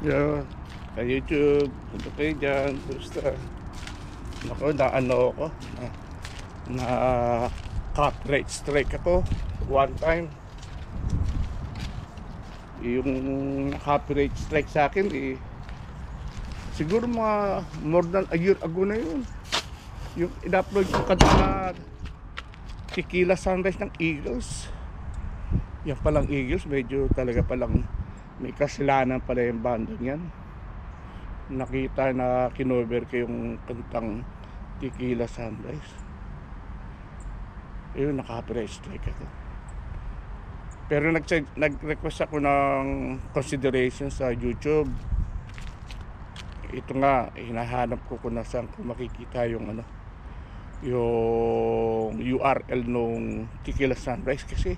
Yo, sa YouTube, punta kayo dyan, basta. Naku, ano ako, na copyright strike ako, one time. Yung copyright strike sa akin, siguro mga more than a year ago na yun. Yung in-upload ko kanta na Tequila Sunrise ng Eagles. Yan palang Eagles, medyo talaga palang may kasalanan pala yung bandang yan. Nakita na kinover ko yung kantang Tequila Sunrise. Ayun, naka-copyright strike ako. Pero nag-request ako ng consideration sa YouTube. Ito nga, hinahanap ko kung nasaan ko makikita yung yung URL nung Tequila Sunrise. Kasi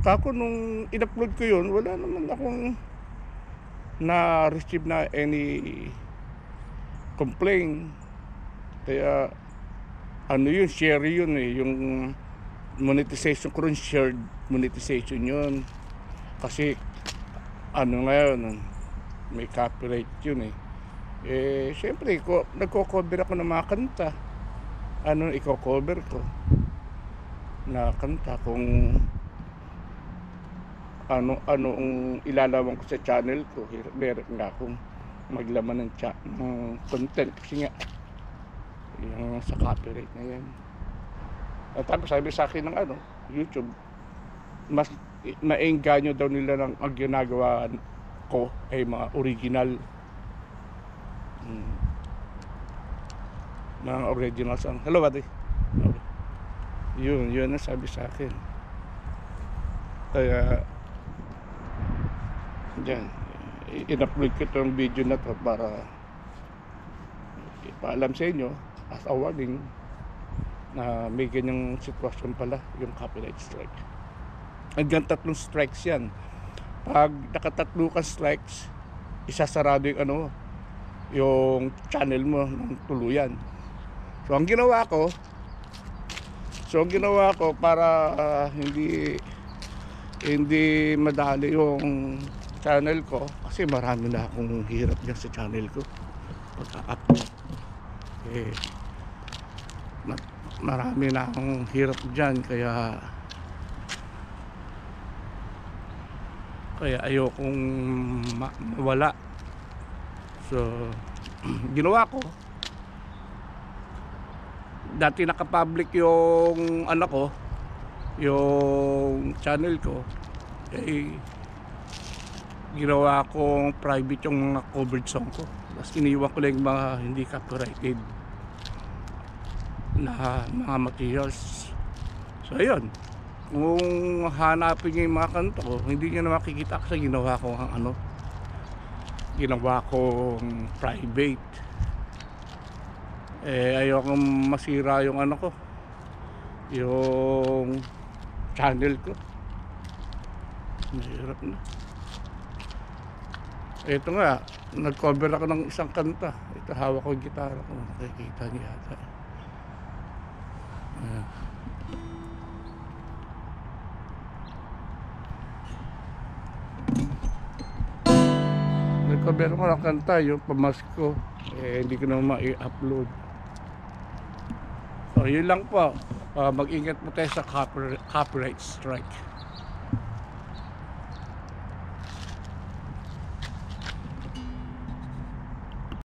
kako nung in-upload ko yun, wala naman akong na-receive na any complaint. Kaya yun, share yun yung monetization ko rin, shared monetization yun. Kasi ngayon may copyright yun syempre nagko-cover ako ng mga kanta. I-cover ko na kanta kung anong ilalaman ko sa channel ko. Meron nga akong maglaman ng content kasi nga yung sa copyright na yan. At tapos sabi sa akin ng YouTube, mas maengganyo daw nila ng ang ginagawa ko ay mga original, mga original song. Hello buddy. Yun ang sabi sa akin. Kaya dyan, in-upload ko itong video na to para ipaalam sa inyo as a warning na may ganyang sitwasyon pala yung copyright strike. Hanggang 3 strikes yan. Pag nakatatlo ka strikes, isasarado yung channel mo ng tuluyan. So ang ginawa ko para hindi madali yung channel ko, kasi marami na akong hirap dyan sa channel ko pagka-upload. Marami na akong hirap dyan, kaya ayokong mawala. So ginawa ko, dati naka-public yung yung channel ko, ginawa kong private yung mga covered song ko. Tapos iniwan ko lang yung mga hindi copyrighted na mga materials. So ayun, kung hanapin nyo yung mga kanta ko, hindi nyo na makikita kasi ginawa ko ginawa kong private. Ayokong masira yung yung channel ko. Mahirap na. Ito nga, nag-cover ako ng isang kanta. Ito, hawak ko yung gitara ko. Nakikita niyo yata. Nag-cover ko ng kanta, yung Pamasko. Hindi ko naman ma-i-upload. So yun lang po. Mag-ingat po tayo sa copyright strike.